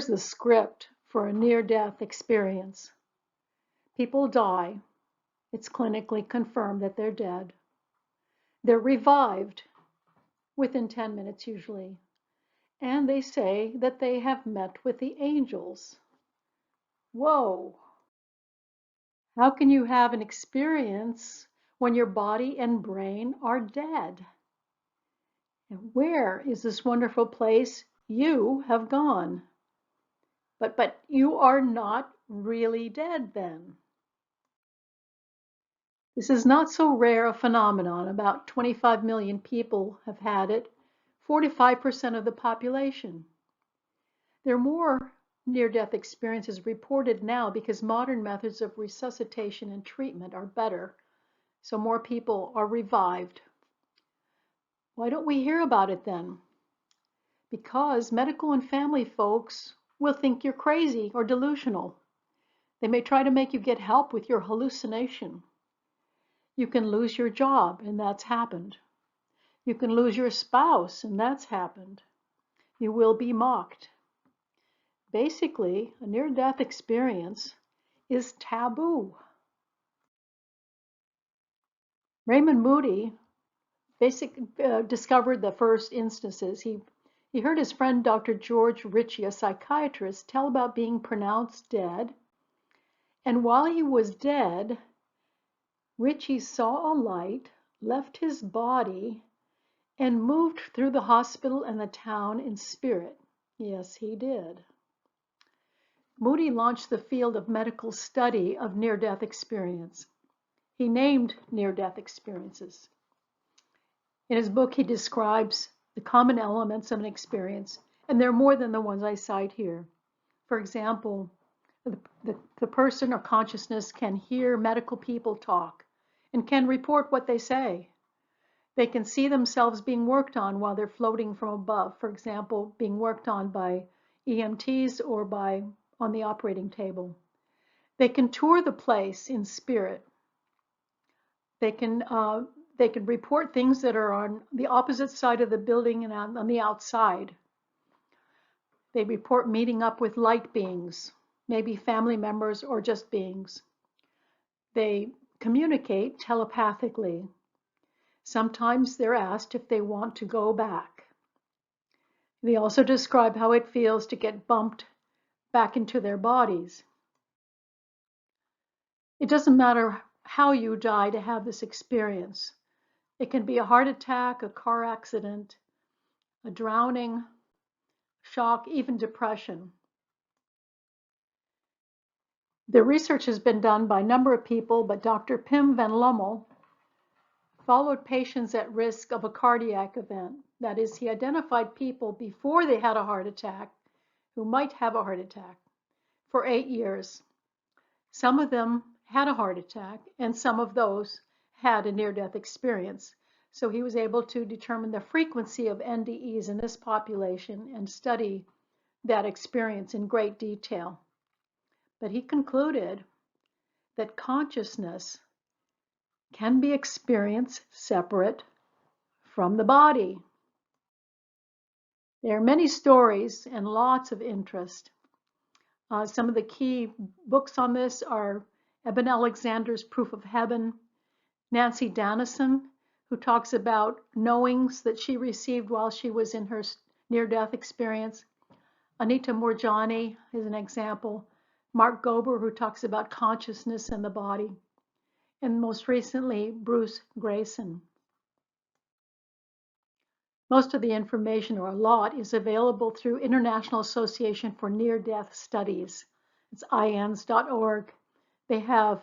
Here's the script for a near-death experience. People die. It's clinically confirmed that they're dead. They're revived within 10 minutes usually. And they say that they have met with the angels. Whoa! How can you have an experience when your body and brain are dead? And where is this wonderful place you have gone? But you are not really dead then. This is not so rare a phenomenon. About 25 million people have had it, 45% of the population. There are more near-death experiences reported now because modern methods of resuscitation and treatment are better, so more people are revived. Why don't we hear about it then? Because medical and family folks will think you're crazy or delusional. They may try to make you get help with your hallucination. You can lose your job, and that's happened. You can lose your spouse, and that's happened. You will be mocked. Basically, a near-death experience is taboo. Raymond Moody discovered the first instances. He heard his friend Dr. George Ritchie, a psychiatrist, tell about being pronounced dead. And while he was dead, Ritchie saw a light, left his body, and moved through the hospital and the town in spirit. Yes, he did. Moody launched the field of medical study of near-death experience. He named near-death experiences. In his book, he describes the common elements of an experience, and there are more than the ones I cite here. For example, the person or consciousness can hear medical people talk and can report what they say. They can see themselves being worked on while they're floating from above, for example, being worked on by EMTs or on the operating table. They can tour the place in spirit. They can report things that are on the opposite side of the building and on the outside. They report meeting up with light beings, maybe family members or just beings. They communicate telepathically. Sometimes they're asked if they want to go back. They also describe how it feels to get bumped back into their bodies. It doesn't matter how you die to have this experience. It can be a heart attack, a car accident, a drowning, shock, even depression. The research has been done by a number of people, but Dr. Pim van Lommel followed patients at risk of a cardiac event. That is, he identified people before they had a heart attack who might have a heart attack for 8 years. Some of them had a heart attack, and some of those had a near-death experience. So he was able to determine the frequency of NDEs in this population and study that experience in great detail. But he concluded that consciousness can be experienced separate from the body. There are many stories and lots of interest. Some of the key books on this are Eben Alexander's Proof of Heaven, Nancy Dannison, who talks about knowings that she received while she was in her near-death experience. Anita Moorjani is an example. Mark Gober, who talks about consciousness and the body. And most recently, Bruce Grayson. Most of the information, or a lot, is available through International Association for Near-Death Studies. It's IANDS.org. They have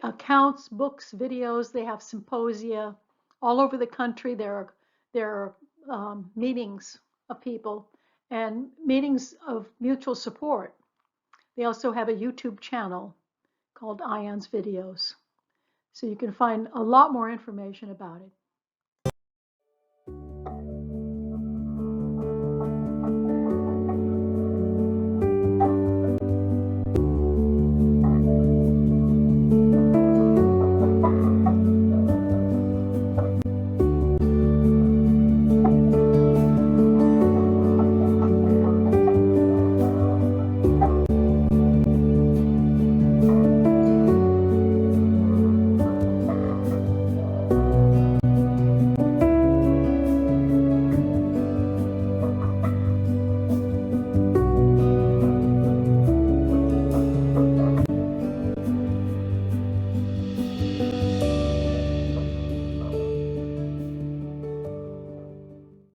accounts, books, videos. They have symposia all over the country. There are meetings of people and meetings of mutual support. They also have a YouTube channel called IANDS Videos. So you can find a lot more information about it.